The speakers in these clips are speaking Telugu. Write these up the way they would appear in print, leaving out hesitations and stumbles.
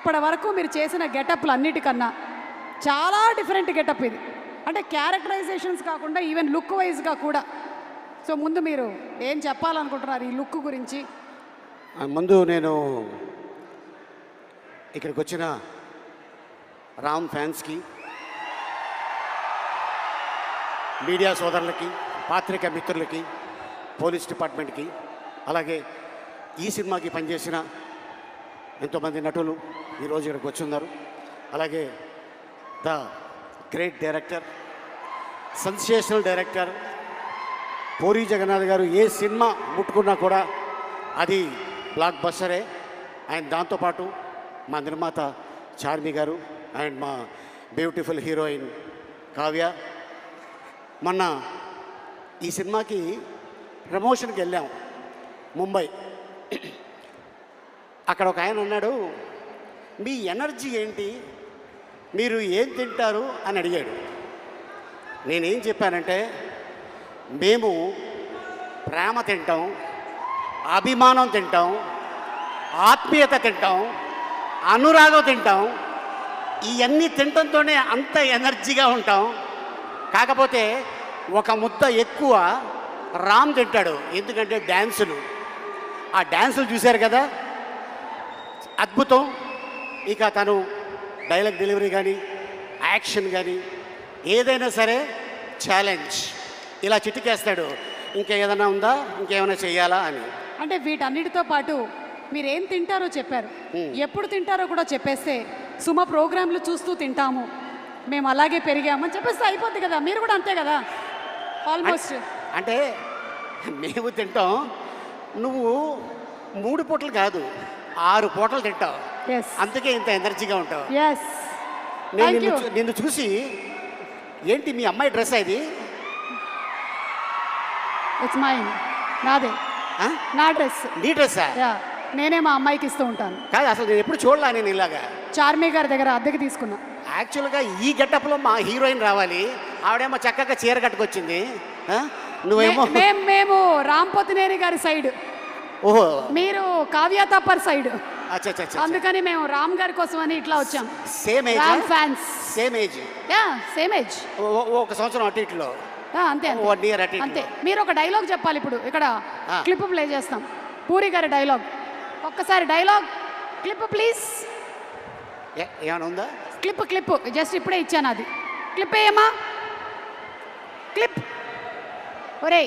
ఇప్పటి వరకు మీరు చేసిన గెటప్లు అన్నిటికన్నా చాలా డిఫరెంట్ గెటప్ ఇది. అంటే క్యారెక్టరైజేషన్స్ కాకుండా ఈవెన్ లుక్ వైజ్గా కూడా. సో ముందు మీరు ఏం చెప్పాలనుకుంటున్నారు ఈ లుక్ గురించి? ముందు నేను ఇక్కడికి వచ్చిన రామ్ ఫ్యాన్స్కి, మీడియా సోదరులకి, పాత్రికా మిత్రులకి, పోలీస్ డిపార్ట్మెంట్కి, అలాగే ఈ సినిమాకి పనిచేసిన ఎంతోమంది నటులు ఈరోజు ఇక్కడికి వచ్చి ఉన్నారు. అలాగే the great director, sensational director Puri Jagannath గారు ఏ సినిమా ముట్టుకున్నా కూడా అది బ్లాక్ బస్టరే. అండ్ దాంతోపాటు మా నిర్మాత చార్మి గారు అండ్ మా బ్యూటిఫుల్ హీరోయిన్ కావ్య. మొన్న ఈ సినిమాకి ప్రమోషన్కి వెళ్ళాం ముంబై. అక్కడ ఒక ఆయన అన్నాడు, మీ ఎనర్జీ ఏంటి, మీరు ఏం తింటారు అని అడిగాడు. నేనేం చెప్పానంటే, మేము ప్రేమ తింటాం, అభిమానం తింటాం, ఆత్మీయత తింటాం, అనురాగం తింటాం. ఇవన్నీ తినడంతోనే అంత ఎనర్జీగా ఉంటాం. కాకపోతే ఒక ముద్ద ఎక్కువ రామ్ తింటాడు, ఎందుకంటే డ్యాన్సులు. ఆ డ్యాన్సులు చూశారు కదా, అద్భుతం. ఇక తను డైలాగ్ డెలివరీ కానీ, యాక్షన్ కానీ ఏదైనా సరే ఛాలెంజ్. ఇలా చిటికేస్తాడు, ఇంకేదైనా ఉందా, ఇంకేమైనా చేయాలా అని. అంటే వీటన్నిటితో పాటు మీరు ఏం తింటారో చెప్పారు, ఎప్పుడు తింటారో కూడా చెప్పేస్తే సుమ ప్రోగ్రాంలు చూస్తూ తింటాము, మేము అలాగే పెరిగామని చెప్పేస్తే అయిపోద్ది కదా. మీరు కూడా అంతే కదా ఆల్మోస్ట్. అంటే మేము తింటాం, నువ్వు 3 పూటలు కాదు 6 పూటలు తింటావు, అందుకే ఇంత ఎనర్జీగా ఉంటావు. నేను నిన్ను చూసి, ఏంటి మీ అమ్మాయి డ్రెస్ ఇది? ఇట్స్ మైన్, నాదే, నా డ్రెస్. నీ డ్రెస్సా? నేనే మా అమ్మాయికి ఇస్తూ ఉంటాను. కాదు, అసలు నేను ఎప్పుడు చూడలా నేను ఇలాగా. చార్మి గారి దగ్గర అద్దెకి తీసుకున్నా. యాక్చువల్గా ఈ గెటప్లో మా హీరోయిన్ రావాలి, ఆవిడేమో చక్కగా చీర కట్టుకొచ్చింది, నువ్వేమో మేము రామ్ పోతినేని గారి సైడ్, ఓహో మీరు కావ్య తప్పర్ సైడ్. అచ్చా, అందుకని మేము రామ్ గారి కోసం అని ఇట్లా వచ్చాం. Same age, Ram fans. Same age, same age, ఒక సంవత్సరం అటు ఇట్లో. అంతే 1 year అటు అంతే. మీరు ఒక డైలాగ్ చెప్పాలి ఇప్పుడు. ఇక్కడ క్లిప్ ప్లే చేస్తాం, పూరి గారి డైలాగ్. ఒక్కసారి డైలాగ్ క్లిప్ ప్లీజ్. ఏమైనా ఉందా? క్లిప్ జస్ట్ ఇప్పుడే ఇచ్చాను, అది క్లిప్ ఏమా, క్లిప్. ఒరే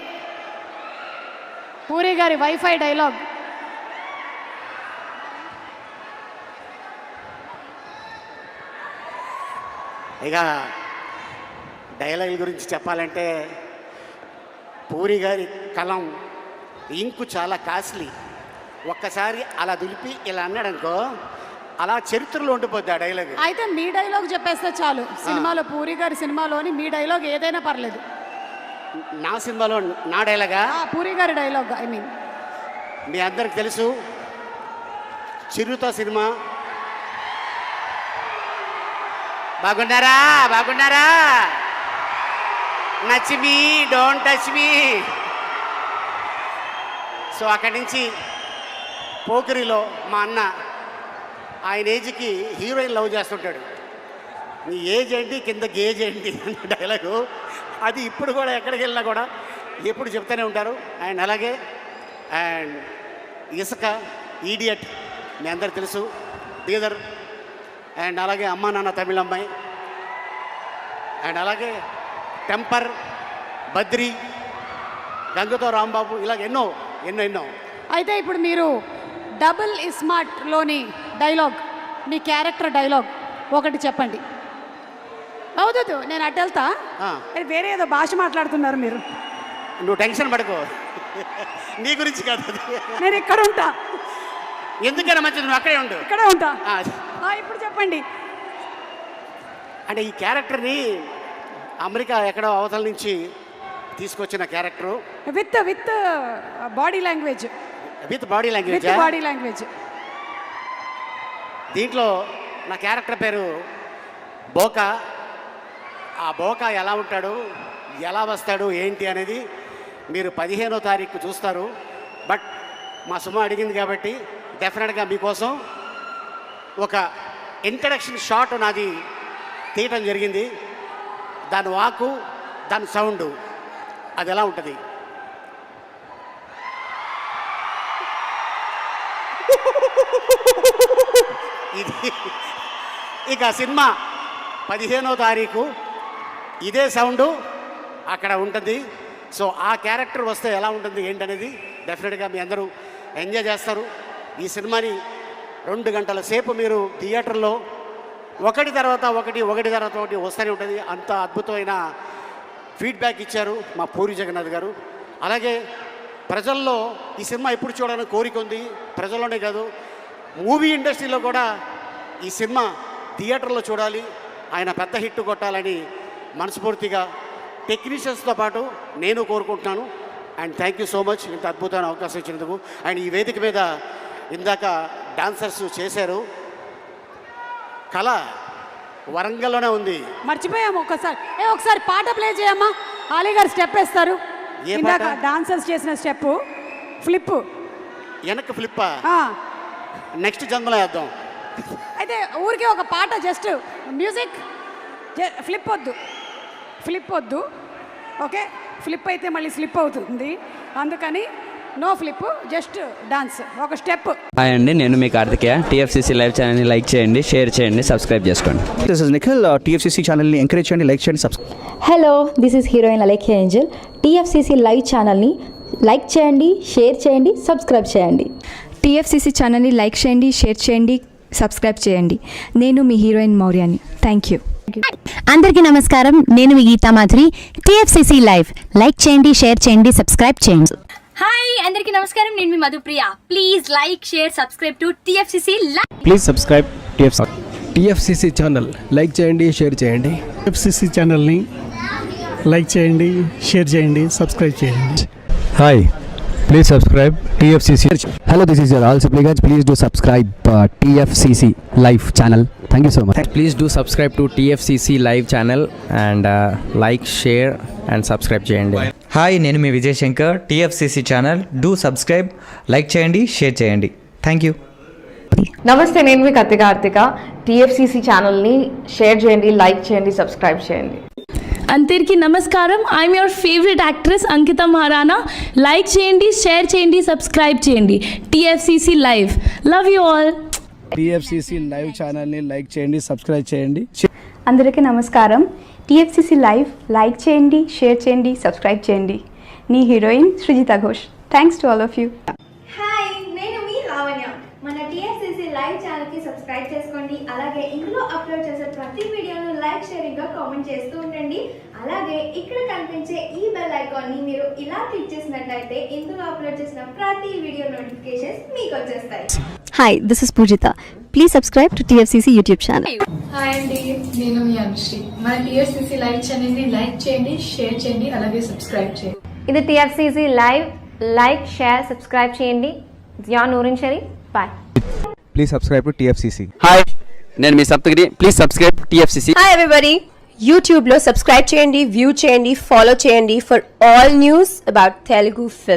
పూరి గారి వైఫై డైలాగ్. ఇక డైలాగ్ గురించి చెప్పాలంటే, పూరి గారి కలం ఇంకు చాలా కాస్ట్లీ. ఒక్కసారి అలా దులిపి ఇలా అన్నాడు అనుకో, అలా చరిత్రలో ఉండిపోద్ది ఆ డైలాగ్. అయితే మీ డైలాగ్ చెప్పేస్తే చాలు. సినిమాలో, పూరి గారి సినిమాలోని మీ డైలాగ్ ఏదైనా పర్లేదు. నా సినిమాలో నా డైలాగా? పూరి గారి డైలాగ్. ఐ మీన్ మీ అందరికి తెలుసు, చిరుత సినిమా. బాగున్నారా, నచ్ me don't touch me. So అక్కడి నుంచి పోకిరిలో మా అన్న, ఆయన ఏజ్కి హీరోయిన్ లవ్ చేస్తుంటాడు. నీ ఏజ్ ఏంటి, కింద గేజ్ ఏంటి అన్న డైలాగు. అది ఇప్పుడు కూడా ఎక్కడికి వెళ్ళినా కూడా ఎప్పుడు చెప్తూనే ఉంటారు. అండ్ అలాగే అండ్ ఇసుక, ఈడియట్ మీ అందరికి తెలుసు, బీదర్. అండ్ అలాగే అమ్మా నాన్న తమిళ అమ్మాయి. అండ్ అలాగే టెంపర్, బద్రి, గంగతో రాంబాబు, ఇలాగ ఎన్నో. అయితే ఇప్పుడు మీరు డబుల్ ఇస్మార్ట్లోని డైలాగ్, మీ క్యారెక్టర్ డైలాగ్ ఒకటి చెప్పండి. అవుతుంది, నేను అటు వెళ్తా. వేరే ఏదో భాష మాట్లాడుతున్నారు మీరు. నువ్వు టెన్షన్ పడుకో, నీ గురించి కాదు, నేను ఇక్కడ ఉంటా. ఎందుకైనా మంచిది, నువ్వు అక్కడే ఉండు. ఇక్కడే ఉంటా. ఇప్పుడు చెప్పండి. అంటే ఈ క్యారెక్టర్ని అమెరికా ఎక్కడో అవతల నుంచి తీసుకొచ్చిన character, with body language. With body language. దీంట్లో నా క్యారెక్టర్ పేరు బోకా. ఆ బోకా ఎలా ఉంటాడు, ఎలా వస్తాడు, ఏంటి అనేది మీరు 15వ తారీఖు చూస్తారు. బట్ మా సుమ అడిగింది కాబట్టి డెఫినెట్గా మీకోసం ఒక ఇంట్రడక్షన్ షాట్ నాది తీయటం జరిగింది. దాని వాకు, దాని సౌండ్ అది ఎలా ఉంటుంది? ఇది ఇక సినిమా 15వ తారీఖు ఇదే సౌండు అక్కడ ఉంటుంది. సో ఆ క్యారెక్టర్ వస్తే ఎలా ఉంటుంది ఏంటనేది డెఫినెట్గా మీ అందరూ ఎంజాయ్ చేస్తారు. ఈ సినిమాని 2 గంటల సేపు మీరు థియేటర్లో ఒకటి తర్వాత ఒకటి వస్తూనే ఉంటుంది. అంత అద్భుతమైన ఫీడ్బ్యాక్ ఇచ్చారు మా పూరి జగన్నాథ్ గారు. అలాగే ప్రజల్లో ఈ సినిమా ఎప్పుడు చూడాలని కోరిక ఉంది. ప్రజల్లోనే కాదు, మూవీ ఇండస్ట్రీలో కూడా ఈ సినిమా థియేటర్లో చూడాలి, ఆయన పెద్ద హిట్ కొట్టాలని మనస్ఫూర్తిగా టెక్నీషియన్స్తో పాటు నేను కోరుకుంటున్నాను. And thank you so much ఇంత అద్భుతమైన అవకాశం ఇచ్చినందుకు. అండ్ ఈ వేదిక మీద ఇందాక డాన్సర్స్ చేశారు. కళ వరంగల్లోనే ఉంది. మర్చిపోయాము ఒకసారి పాట ప్లే చేయమ్మా. ఆలీ గారు స్టెప్ వేస్తారు. ఇందాక డాన్సర్స్ చేసిన స్టెప్ ఫ్లిప్, వెనక్కి ఫ్లిప్పా? నెక్స్ట్ జన్మలో వేద్దాం. అయితే ఊరికే ఒక పాట, జస్ట్ మ్యూజిక్, ఫ్లిప్ వద్దు. ఓకే, ఫ్లిప్ అయితే మళ్ళీ స్లిప్ అవుతుంది, అందుకని నో ఫ్లిప్, జస్ట్ డాన్స్, ఒక స్టెప్. హాయ్ అండి, నేను మీ కార్తికేయ. టీఎఫ్సీసీ లైవ్ ఛానల్ని లైక్ చేయండి, షేర్ చేయండి, సబ్స్క్రైబ్ చేసుకోండి. This is Nikhil. టీఎఫ్సీసీ ఛానల్ని ఎంకరేజ్ చేయండి, లైక్ చేయండి, subscribe. Hello, this is heroine Alekhya Angel. TFCC live ఛానల్ని లైక్ చేయండి, షేర్ చేయండి, సబ్స్క్రైబ్ చేయండి. టీఎఫ్సీసీ ఛానల్ని లైక్ చేయండి, షేర్ చేయండి, సబ్స్క్రైబ్ చేయండి. నేను మీ హీరోయిన్ మౌర్యాని. Thank you. అందరికీ నమస్కారం, నేను మీ Geetha Madhuri. TFCC live like చేయండి, షేర్ చేయండి, సబ్స్క్రైబ్ చేయండి. హాయ్ అందరికీ నమస్కారం, నేను మీ Madhupriya. Please like, share, subscribe to TFCC live. Please subscribe TFCC channel like చేయండి, షేర్ చేయండి. టీఎఫ్సీసీ ఛానల్ని లైక్ చేయండి, షేర్ చేయండి, సబ్స్క్రైబ్ చేయండి. Hi, please subscribe TFCC. Hello, this is your all సిప్లిగన్స్. Please do subscribe TFCC live channel. Thank you so much. Please do subscribe to TFCC live channel and like, share and subscribe చేయండి. హాయ్, నేను మీ Vijay Shankar. TFCC channel do subscribe, like చేయండి, షేర్ చేయండి. Thank you. నమస్తే, నేను మీ కార్తిక. టీఎఫ్సీసీ ఛానల్ని షేర్ చేయండి, లైక్ చేయండి, సబ్స్క్రైబ్ చేయండి. అందరికీ నమస్కారం, I'm your favourite actress Ankita Maharana. Like చేయండి, షేర్ చేయండి, సబ్స్క్రైబ్ చేయండి. TFCC live, love you all. TFCC live ఛానల్ని లైక్ చేయండి, సబ్స్క్రైబ్ చేయండి. అందరికీ నమస్కారం. టీఎఫ్సీసీ లైవ్ లైక్ చేయండి, షేర్ చేయండి, సబ్స్క్రైబ్ చేయండి. నీ heroine Srujitha Ghosh. Thanks to all of you. Hi, నేను మీ లావణ్య. మన టీఎఫ్సీసీ లైవ్ ఛానల్కి సబ్స్క్రైబ్ చేసుకోండి. అలాగే ఇందులో అప్లోడ్ చేసే ప్రతి వీడియోను లైక్, షేరింగ్గా కామెంట్ చేస్తూ ఉండండి. అలాగే ఇక్కడ కనిపించే ఈ బెల్ ఐకాన్ని మీరు ఇలా క్లిక్ చేసినట్లయితే ఇందులో అప్లోడ్ చేసిన ప్రతి వీడియో నోటిఫికేషన్స్ మీకు వచ్చేస్తాయి. Hi, this is Pujitha. Please subscribe to TFCC YouTube channel. Hi అండి, నేను మీ అనుశ్రీ. మన టీఎఫ్సీసీ లైవ్ ఛానల్ని లైక్ చేయండి, షేర్ చేయండి, అలాగే సబ్స్క్రైబ్ చేయండి. ఇది TFCC live, like, share, subscribe చేయండి. Jiya Noorin Shari. Bye. Please subscribe to TFCC. Hi, నేను మీ Saptagiri. Please subscribe TFCC. Hi everybody, యూట్యూబ్లో సబ్స్క్రైబ్ చేయండి, వ్యూ చేయండి, ఫాలో చేయండి for all news about Telugu film.